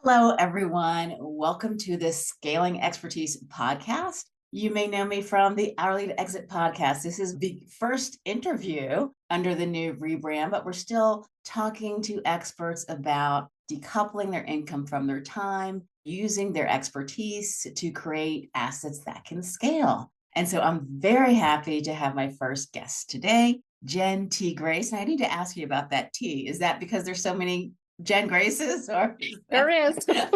Hello, everyone. Welcome to this Scaling Expertise podcast. You may know me from the Hourly to Exit podcast. This is the first interview under the new rebrand, but we're still talking to experts about decoupling their income from their time, using their expertise to create assets that can scale. And so I'm very happy to have my first guest today, Jenn T. Grace. And I need to ask you about that T. Is that because there's so many Jenn Graces, or There is. I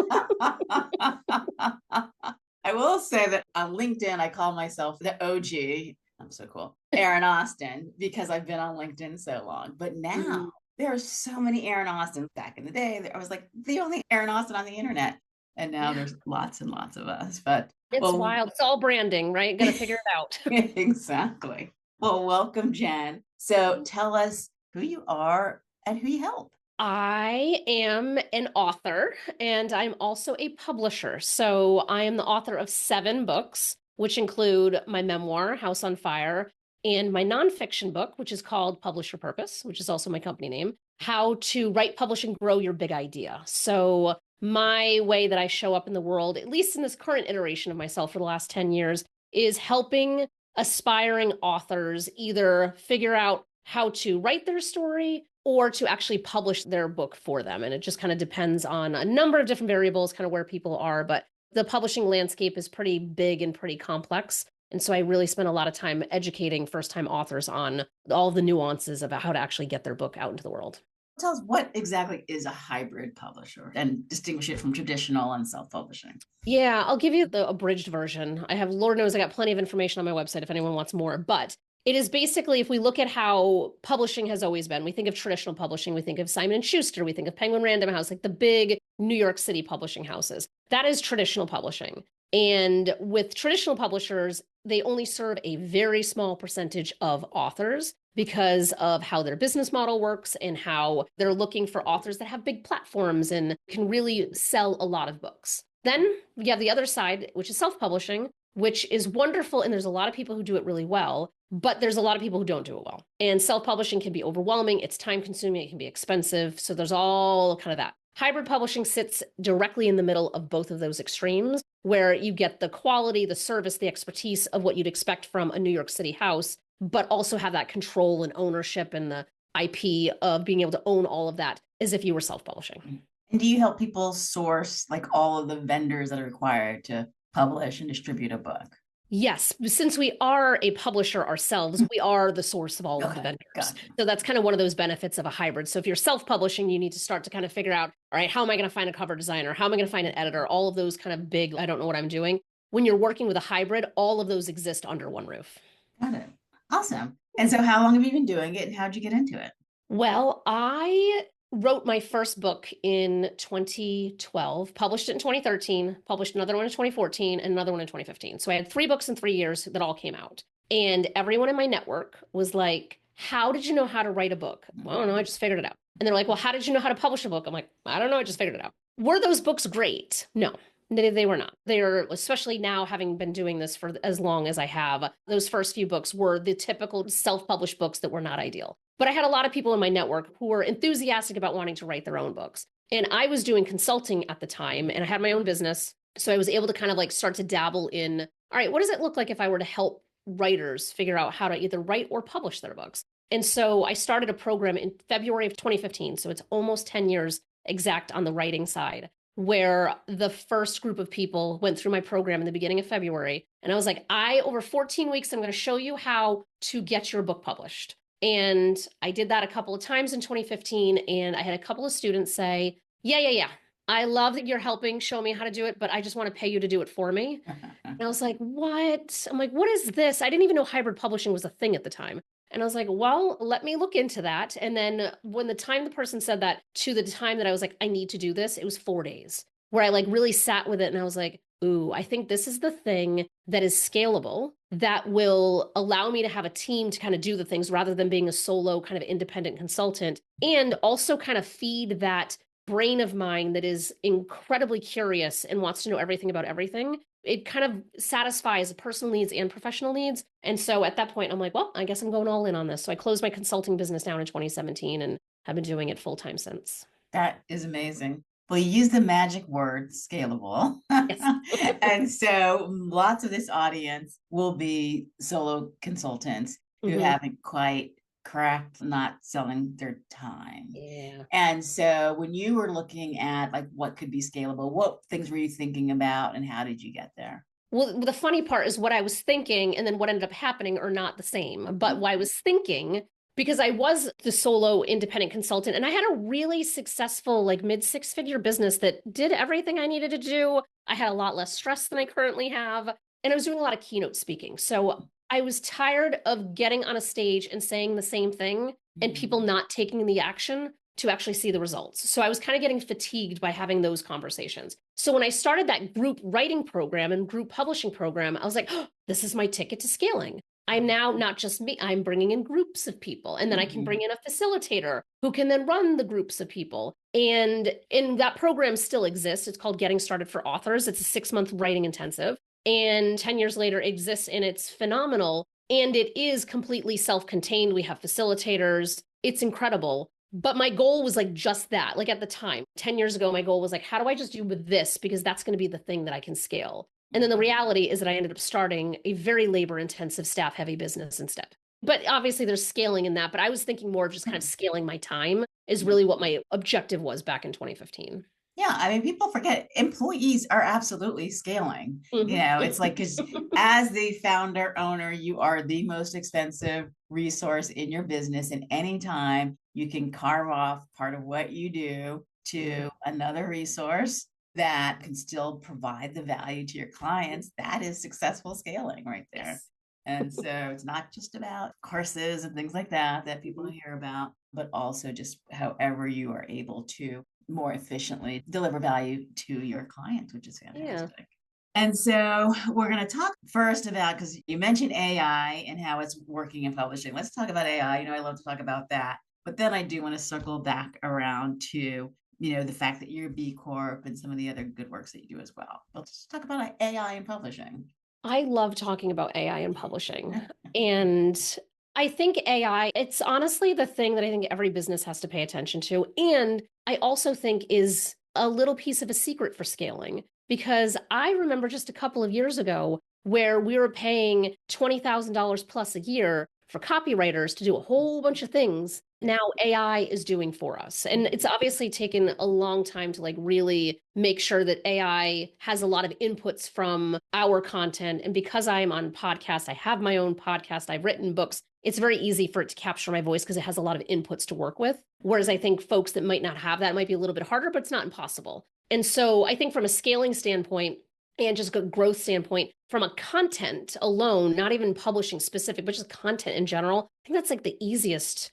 will say that on LinkedIn, I call myself the OG. I'm so cool. Aaron Austin, because I've been on LinkedIn so long. But now there are so many Aaron Austins. Back in the day, I was like the only Aaron Austin on the internet. And now there's lots and lots of us. But It's wild. It's all branding, right? Got to figure it out. exactly. Well, welcome, Jenn. So tell us who you are and who you help. I am an author and I'm also a publisher. So I am the author of 7 books, which include my memoir, House on Fire, and my nonfiction book, which is called Publish Your Purpose, which is also my company name, How to Write, Publish, and Grow Your Big Idea. So my way that I show up in the world, at least in this current iteration of myself for the last 10 years, is helping aspiring authors either figure out how to write their story or to actually publish their book for them. And it just kind of depends on a number of different variables, kind of where people are. But the publishing landscape is pretty big and pretty complex. And so I really spend a lot of time educating first-time authors on all the nuances about how to actually get their book out into the world. Tell us, what exactly is a hybrid publisher and distinguish it from traditional and self-publishing? Yeah, I'll give you the abridged version. Lord knows I got plenty of information on my website if anyone wants more, but it is basically, if we look at how publishing has always been, we think of traditional publishing, we think of Simon and Schuster, we think of Penguin Random House, like the big New York City publishing houses. That is traditional publishing. And with traditional publishers, they only serve a very small percentage of authors because of how their business model works and how they're looking for authors that have big platforms and can really sell a lot of books. Then we have the other side, which is self-publishing, which is wonderful. And there's a lot of people who do it really well, but there's a lot of people who don't do it well. And self-publishing can be overwhelming. It's time consuming. It can be expensive. So there's all kind of that. Hybrid publishing sits directly in the middle of both of those extremes, where you get the quality, the service, the expertise of what you'd expect from a New York City house, but also have that control and ownership and the IP of being able to own all of that as if you were self-publishing. And do you help people source like all of the vendors that are required to publish and distribute a book? Yes, since we are a publisher ourselves, we are the source of all of the vendors. Gotcha. So that's kind of one of those benefits of a hybrid. So if you're self-publishing, you need to start to kind of figure out, all right, how am I going to find a cover designer? How am I going to find an editor? All of those kind of big, I don't know what I'm doing. When you're working with a hybrid, all of those exist under one roof. Got it. Awesome. And so how long have you been doing it and how'd you get into it? Well, I wrote my first book in 2012, published it in 2013, published another one in 2014, and another one in 2015. So I had 3 books in 3 years that all came out. And everyone in my network was like, how did you know how to write a book? Well, I don't know, I just figured it out. And they're like, well, how did you know how to publish a book? I'm like, I don't know, I just figured it out. Were those books great? No. They were not. They are, especially now having been doing this for as long as I have, those first few books were the typical self-published books that were not ideal. But I had a lot of people in my network who were enthusiastic about wanting to write their own books. And I was doing consulting at the time and I had my own business. So I was able to kind of like start to dabble in, all right, what does it look like if I were to help writers figure out how to either write or publish their books? And so I started a program in February of 2015. So it's almost 10 years exact on the writing side, where the first group of people went through my program in the beginning of February. And I was like, over 14 weeks, I'm going to show you how to get your book published. And I did that a couple of times in 2015. And I had a couple of students say, yeah. I love that you're helping show me how to do it, but I just want to pay you to do it for me. And I was like, what? I'm like, what is this? I didn't even know hybrid publishing was a thing at the time. And I was like, well, let me look into that. And then when the time the person said that to the time that I was like, I need to do this, it was 4 days where I like really sat with it. And I was like, ooh, I think this is the thing that is scalable, that will allow me to have a team to kind of do the things rather than being a solo kind of independent consultant, and also kind of feed that brain of mine that is incredibly curious and wants to know everything about everything. It kind of satisfies personal needs and professional needs. And so at that point, I'm like, well, I guess I'm going all in on this. So I closed my consulting business down in 2017 and have been doing it full time since. That is amazing. Well, you use the magic word scalable. Yes. And so lots of this audience will be solo consultants who Hmm. haven't quite cracked not selling their time. Yeah. And so when you were looking at like what could be scalable, what things were you thinking about and how did you get there? Well, the funny part is what I was thinking and then what ended up happening are not the same. But what I was thinking, because I was the solo independent consultant and I had a really successful, like mid six figure business that did everything I needed to do. I had a lot less stress than I currently have. And I was doing a lot of keynote speaking. So I was tired of getting on a stage and saying the same thing and people not taking the action to actually see the results. So I was kind of getting fatigued by having those conversations. So when I started that group writing program and group publishing program, I was like, oh, this is my ticket to scaling. I'm now not just me, I'm bringing in groups of people. And then I can bring in a facilitator who can then run the groups of people. And that program still exists. It's called Getting Started for Authors. It's a 6-month writing intensive. And 10 years later exists and it's phenomenal. And it is completely self-contained. We have facilitators. It's incredible. But my goal was like just that. Like at the time, 10 years ago, my goal was like, how do I just do with this? Because that's going to be the thing that I can scale. And then the reality is that I ended up starting a very labor intensive, staff heavy business instead. But obviously there's scaling in that. But I was thinking more of just kind of scaling my time is really what my objective was back in 2015. Yeah, I mean, people forget employees are absolutely scaling. Mm-hmm. It's like, because as the founder owner, you are the most expensive resource in your business. And anytime you can carve off part of what you do to another resource that can still provide the value to your clients, that is successful scaling right there. Yes. And so it's not just about courses and things like that people hear about, but also just however you are able to more efficiently deliver value to your clients, which is Yeah. fantastic. And so we're going to talk first about, because you mentioned AI and how it's working in publishing. Let's talk about AI. I love to talk about that. But then I do want to circle back around to, the fact that you're B Corp and some of the other good works that you do as well. Let's talk about AI in publishing. I love talking about AI in publishing. And I think AI, it's honestly the thing that I think every business has to pay attention to. And I also think is a little piece of a secret for scaling. Because I remember just a couple of years ago where we were paying $20,000 plus a year for copywriters to do a whole bunch of things now AI is doing for us. And it's obviously taken a long time to like really make sure that AI has a lot of inputs from our content. And because I'm on podcasts, I have my own podcast, I've written books. It's very easy for it to capture my voice because it has a lot of inputs to work with. Whereas I think folks that might not have that might be a little bit harder, but it's not impossible. And so I think from a scaling standpoint, and just a growth standpoint, from a content alone, not even publishing specific, but just content in general, I think that's like the easiest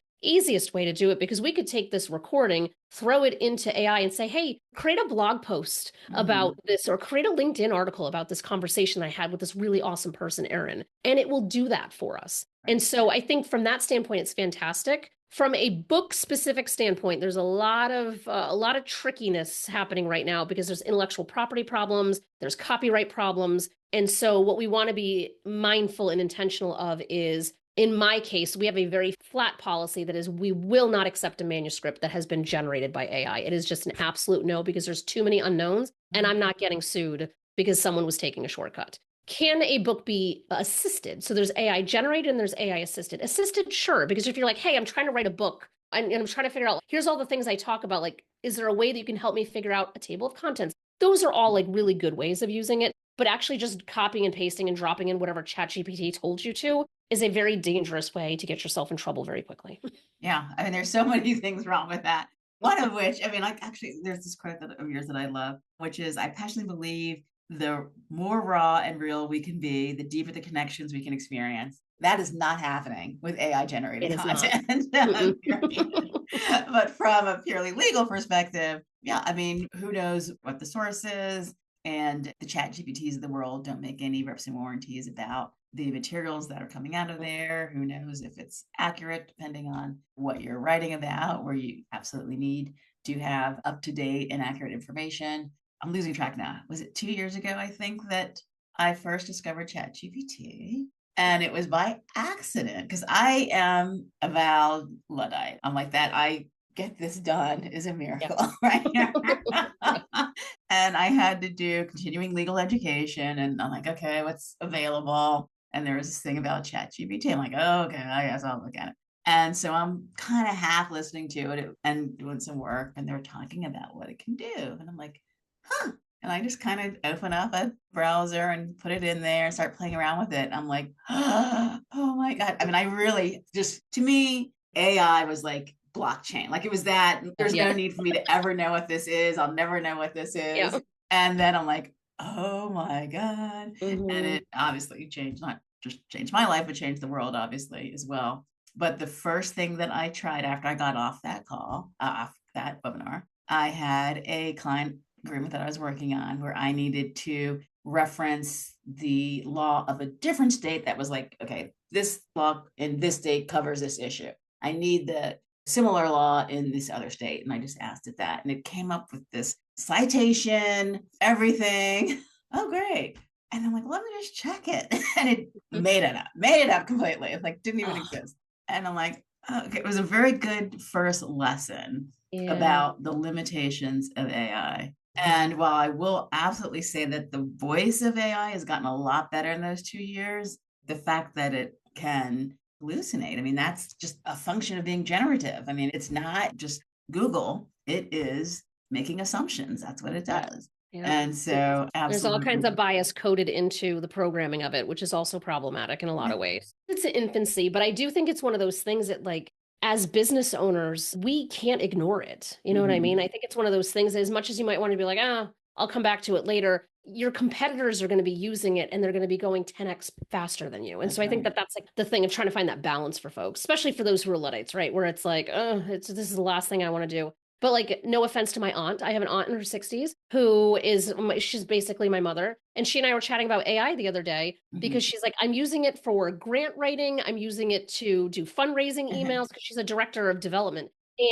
way to do it because we could take this recording, throw it into AI and say, hey, create a blog post about this or create a LinkedIn article about this conversation I had with this really awesome person, Erin. And it will do that for us. And so I think from that standpoint, it's fantastic. From a book specific standpoint, there's a lot of trickiness happening right now because there's intellectual property problems, there's copyright problems. And so what we want to be mindful and intentional of is, in my case, we have a very flat policy that is we will not accept a manuscript that has been generated by AI. It is just an absolute no because there's too many unknowns and I'm not getting sued because someone was taking a shortcut. Can a book be assisted? So there's AI generated and there's AI assisted. Assisted, sure, because if you're like, hey, I'm trying to write a book and I'm trying to figure out, here's all the things I talk about, like, is there a way that you can help me figure out a table of contents? Those are all like really good ways of using it, but actually just copying and pasting and dropping in whatever ChatGPT told you to is a very dangerous way to get yourself in trouble very quickly. Yeah, I mean, there's so many things wrong with that. One of which, I mean, like actually, there's this quote of yours that I love, which is, I passionately believe the more raw and real we can be, the deeper the connections we can experience. That is not happening with AI generated It is not. content. But from a purely legal perspective, yeah, I mean, who knows what the source is? And the chat GPTs of the world don't make any reps and warranties about the materials that are coming out of there. Who knows if it's accurate, depending on what you're writing about, where you absolutely need to have up-to-date and accurate information. I'm losing track now. Was it 2 years ago, I think, that I first discovered ChatGPT? And it was by accident because I am avowed Luddite. I'm like that. I get this done is a Yeah. miracle, right? And I had to do continuing legal education, and I'm like, okay, what's available? And there was this thing about ChatGPT. I'm like, oh, okay, I guess I'll look at it. And so I'm kind of half listening to it and doing some work, and they're talking about what it can do. And I'm like, huh. And I just kind of open up a browser and put it in there and start playing around with it. I'm like, oh my God. I mean, I really just, to me, AI was like blockchain. Like it was that there's Yeah. no need for me to ever know what this is. I'll never know what this Yeah. is. And then I'm like, oh my God. And it obviously changed, not just changed my life, but changed the world, obviously, as well. But the first thing that I tried after I got off that call, off that webinar, I had a client agreement that I was working on where I needed to reference the law of a different state that was like, okay, this law in this state covers this issue. I need the similar law in this other state. And I just asked it that. And it came up with this citation, everything. Oh, great. And I'm like, let me just check it. And it made it up completely. It like didn't even exist. And I'm like, oh, okay, it was a very good first lesson about the limitations of AI. And while I will absolutely say that the voice of AI has gotten a lot better in those 2 years, the fact that it can hallucinate, I mean, that's just a function of being generative. I mean, it's not just Google, it is making assumptions. That's what it does. Yeah. And so, there's all kinds absolutely. of bias coded into the programming of it, which is also problematic in a lot of ways. It's in infancy, but I do think it's one of those things that, like, as business owners, we can't ignore it. You know what I mean? I think it's one of those things that, as much as you might want to be like, I'll come back to it later, your competitors are going to be using it and they're going to be going 10x faster than you. And so I think that that's like the thing of trying to find that balance for folks, especially for those who are Luddites, right? Where it's like, this is the last thing I want to do. But like, no offense to my aunt, I have an aunt in her 60s who is, she's basically my mother. And she and I were chatting about AI the other day because she's like, I'm using it for grant writing. I'm using it to do fundraising emails because she's a director of development.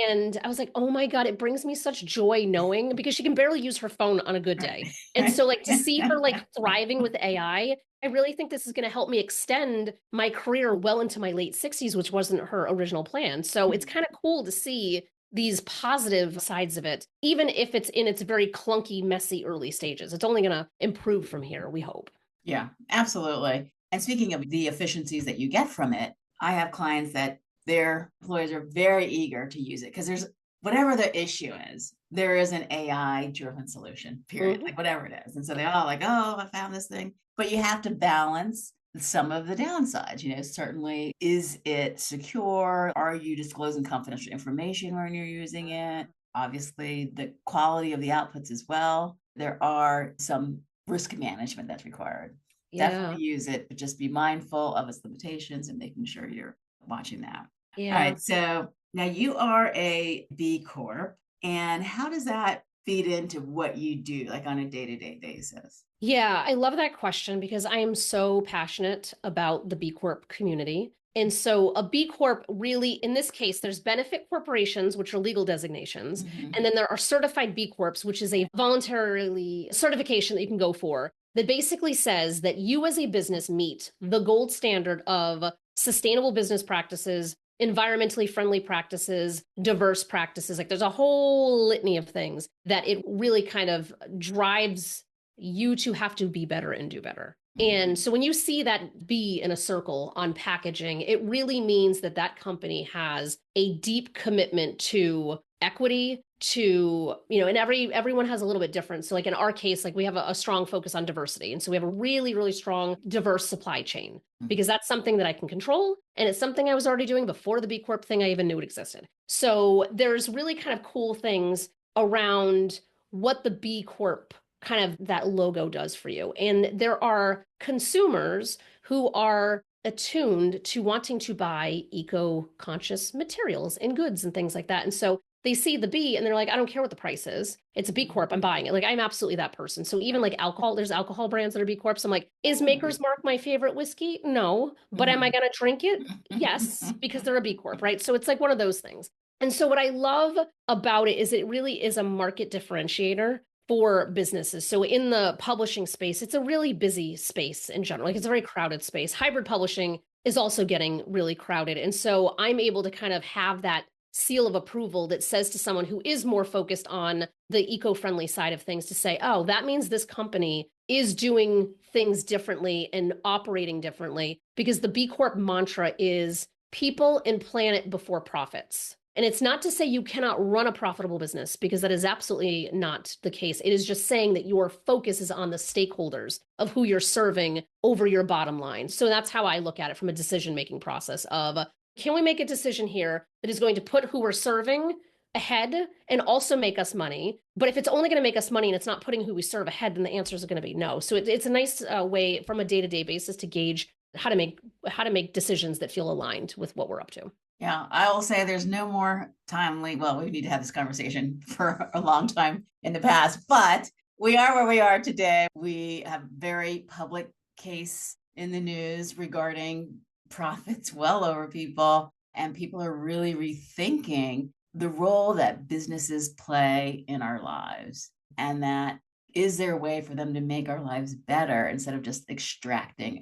And I was like, oh my God, it brings me such joy knowing, because she can barely use her phone on a good day. And so like to see her like thriving with AI, I really think this is going to help me extend my career well into my late 60s, which wasn't her original plan. So it's kind of cool to see these positive sides of it, even if it's in its very clunky, messy early stages. It's only going to improve from here, we hope. Yeah, absolutely. And speaking of the efficiencies that you get from it, I have clients that their employees are very eager to use it because there's whatever the issue is, there is an AI driven solution, period, like whatever it is. And so they all like, oh, I found this thing. But you have to balance some of the downsides. Certainly, is it secure? Are you disclosing confidential information when you're using it? Obviously, the quality of the outputs as well. There are some risk management that's required. Definitely use it, but just be mindful of its limitations and making sure you're watching that. All right. So now you are a B Corp. And how does that feed into what you do, like on a day-to-day basis? Yeah, I love that question because I am so passionate about the B Corp community. And so a B Corp really, in this case, there's benefit corporations, which are legal designations. And then there are certified B Corps, which is a voluntarily certification that you can go for that basically says that you as a business meet the gold standard of sustainable business practices, environmentally friendly practices, diverse practices. Like there's a whole litany of things that it really kind of drives you to have to be better and do better. And so when you see that B in a circle on packaging, it really means that that company has a deep commitment to equity, to, and everyone has a little bit different. So like in our case, like we have a strong focus on diversity. And so we have a really, really strong diverse supply chain because that's something that I can control. And it's something I was already doing before the B Corp thing I even knew it existed. So there's really kind of cool things around what the B Corp kind of that logo does for you. And there are consumers who are attuned to wanting to buy eco-conscious materials and goods and things like that. And so they see the B and they're like, I don't care what the price is. It's a B Corp. I'm buying it. Like I'm absolutely that person. So even like alcohol, there's alcohol brands that are B Corps. I'm like, is Maker's Mark my favorite whiskey? No. But am I going to drink it? Yes, because they're a B Corp, right? So it's like one of those things. And so what I love about it is it really is a market differentiator for businesses. So in the publishing space, it's a really busy space in general. Like it's a very crowded space. Hybrid publishing is also getting really crowded. And so I'm able to kind of have that seal of approval that says to someone who is more focused on the eco-friendly side of things to say, oh, that means this company is doing things differently and operating differently, because the B Corp mantra is people and planet before profits. And it's not to say you cannot run a profitable business, because that is absolutely not the case. It is just saying that your focus is on the stakeholders of who you're serving over your bottom line. So that's how I look at it from a decision-making process of, can we make a decision here that is going to put who we're serving ahead and also make us money? But if it's only going to make us money and it's not putting who we serve ahead, then the answers are going to be no. So it's a nice way from a day-to-day basis to gauge how to make decisions that feel aligned with what we're up to. Yeah, I will say there's no more timely. Well, we need to have this conversation for a long time in the past, but we are where we are today. We have very public case in the news regarding profits well over people, and people are really rethinking the role that businesses play in our lives, and that is there a way for them to make our lives better instead of just extracting.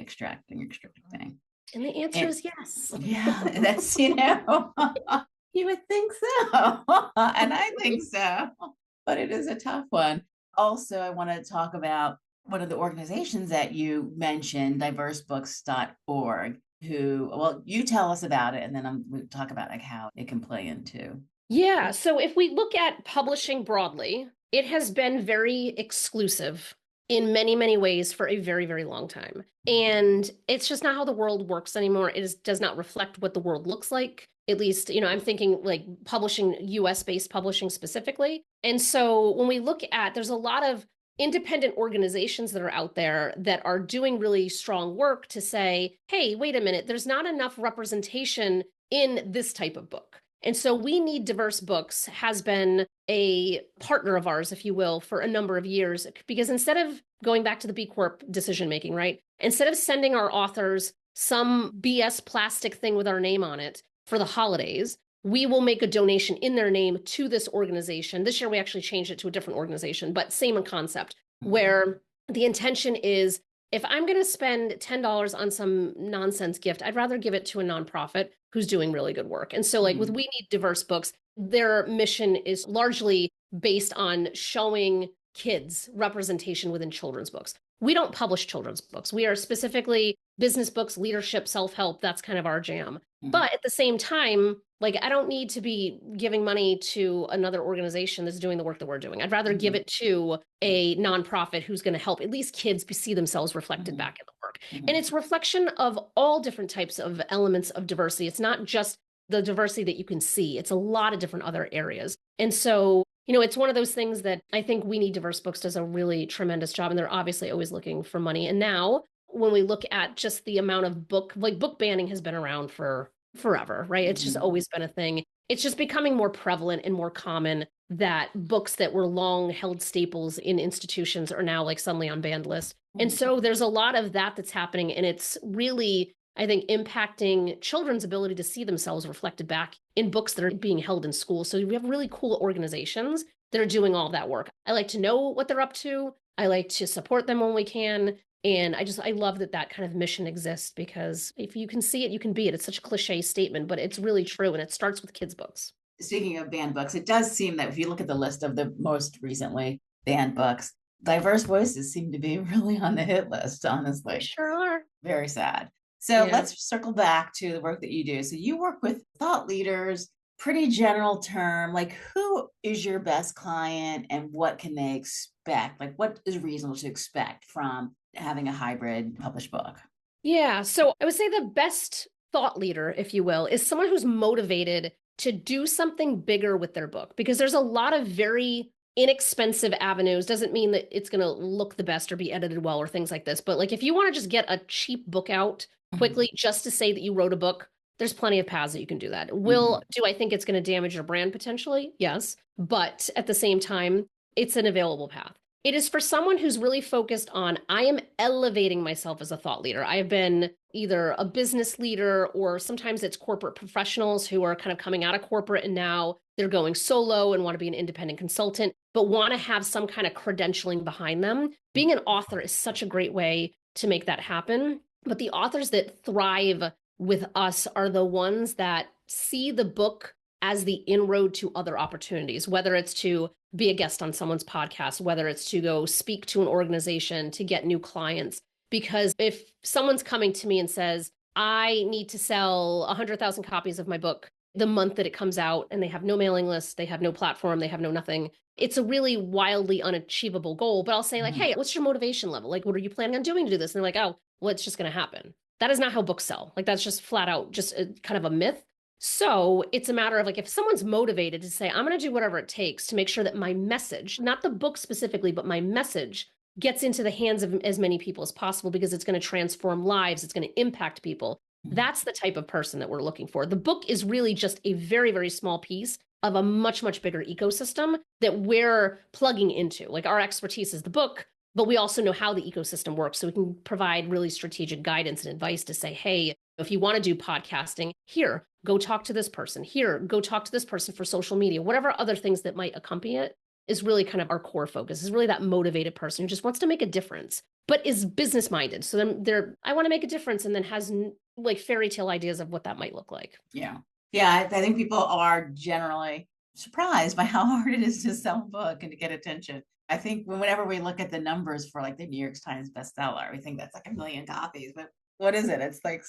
And the answer is yes. Yeah, that's, you would think so. And I think so, but it is a tough one. Also, I want to talk about one of the organizations that you mentioned, diversebooks.org, who, well, you tell us about it, and then we'll talk about like how it can play into. Yeah. So if we look at publishing broadly, it has been very exclusive in many, many ways for a very, very long time. And it's just not how the world works anymore. Does not reflect what the world looks like. At least, I'm thinking like publishing, US-based publishing specifically. And so when we look at, there's a lot of independent organizations that are out there that are doing really strong work to say, hey, wait a minute, there's not enough representation in this type of book. And so We Need Diverse Books has been a partner of ours, if you will, for a number of years, because instead of going back to the B Corp decision making, right? Instead of sending our authors some BS plastic thing with our name on it for the holidays, we will make a donation in their name to this organization. This year, we actually changed it to a different organization, but same concept, where the intention is, if I'm going to spend $10 on some nonsense gift, I'd rather give it to a nonprofit who's doing really good work. And so like with We Need Diverse Books, their mission is largely based on showing kids representation within children's books. We don't publish children's books. We are specifically business books, leadership, self-help. That's kind of our jam. But at the same time, like, I don't need to be giving money to another organization that's doing the work that we're doing. I'd rather give it to a nonprofit who's going to help at least kids see themselves reflected back in the work. And it's reflection of all different types of elements of diversity. It's not just the diversity that you can see. It's a lot of different other areas. And so, it's one of those things that I think We Need Diverse Books does a really tremendous job. And they're obviously always looking for money. And now when we look at just the amount of book banning has been around for forever, right? It's just always been a thing. It's just becoming more prevalent and more common that books that were long held staples in institutions are now like suddenly on banned lists. And so there's a lot of that's happening. And it's really, I think, impacting children's ability to see themselves reflected back in books that are being held in school. So we have really cool organizations that are doing all that work. I like to know what they're up to. I like to support them when we can. And I love that kind of mission exists, because if you can see it, you can be it. It's such a cliche statement, but it's really true. And it starts with kids' books. Speaking of banned books, it does seem that if you look at the list of the most recently banned books, diverse voices seem to be really on the hit list, honestly. They sure are. Very sad. So let's circle back to the work that you do. So you work with thought leaders, pretty general term, like who is your best client and what can they expect? Like what is reasonable to expect from having a hybrid published book? Yeah. So I would say the best thought leader, if you will, is someone who's motivated to do something bigger with their book, because there's a lot of very inexpensive avenues. Doesn't mean that it's going to look the best or be edited well or things like this. But like, if you want to just get a cheap book out quickly just to say that you wrote a book, there's plenty of paths that you can do that. Do I think it's going to damage your brand potentially? Yes. But at the same time, it's an available path. It is for someone who's really focused on, I am elevating myself as a thought leader. I have been either a business leader, or sometimes it's corporate professionals who are kind of coming out of corporate and now they're going solo and want to be an independent consultant, but want to have some kind of credentialing behind them. Being an author is such a great way to make that happen. But the authors that thrive with us are the ones that see the book as the inroad to other opportunities, whether it's to be a guest on someone's podcast, whether it's to go speak to an organization to get new clients. Because if someone's coming to me and says, I need to sell 100,000 copies of my book the month that it comes out, and they have no mailing list, they have no platform, they have no nothing, it's a really wildly unachievable goal. But I'll say, like, hey, what's your motivation level? Like, what are you planning on doing to do this? And they're like, oh, well, it's just going to happen. That is not how books sell. Like, that's just flat out just kind of a myth. So it's a matter of, like, if someone's motivated to say, I'm going to do whatever it takes to make sure that my message, not the book specifically, but my message gets into the hands of as many people as possible because it's going to transform lives, it's going to impact people. That's the type of person that we're looking for. The book is really just a very, very small piece of a much, much bigger ecosystem that we're plugging into. Like, our expertise is the book, but we also know how the ecosystem works. So we can provide really strategic guidance and advice to say, hey, if you want to do podcasting, here, go talk to this person. Here, go talk to this person for social media. Whatever other things that might accompany it is really kind of our core focus, is really that motivated person who just wants to make a difference, but is business minded. So then I want to make a difference, and then has like fairy tale ideas of what that might look like. Yeah. Yeah. I think people are generally surprised by how hard it is to sell a book and to get attention. I think whenever we look at the numbers for like the New York Times bestseller, we think that's like 1 million copies, but what is it? It's like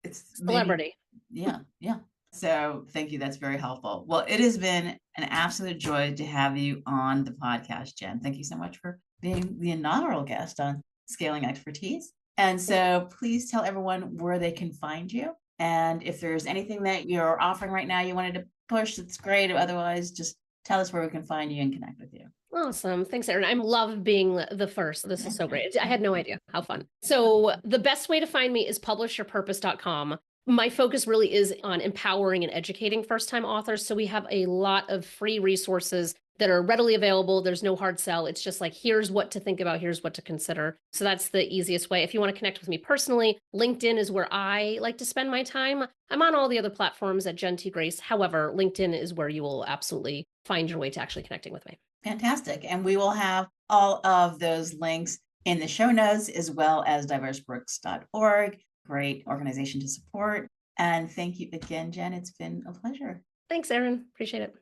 it's Celebrity. maybe, yeah. Yeah. So thank you. That's very helpful. Well, it has been an absolute joy to have you on the podcast, Jenn. Thank you so much for being the inaugural guest on Scaling Expertise. And so please tell everyone where they can find you. And if there's anything that you're offering right now you wanted to push, that's great. Otherwise, just tell us where we can find you and connect with you. Awesome. Thanks, Erin. I love being the first. This is so great. I had no idea. How fun. So the best way to find me is publishyourpurpose.com. My focus really is on empowering and educating first-time authors. So we have a lot of free resources that are readily available. There's no hard sell. It's just like, here's what to think about, here's what to consider. So that's the easiest way. If you want to connect with me personally, LinkedIn is where I like to spend my time. I'm on all the other platforms at Jenn T Grace. However, LinkedIn is where you will absolutely find your way to actually connecting with me. Fantastic. And we will have all of those links in the show notes, as well as diversebrooks.org. Great organization to support. And thank you again, Jenn. It's been a pleasure. Thanks, Erin. Appreciate it.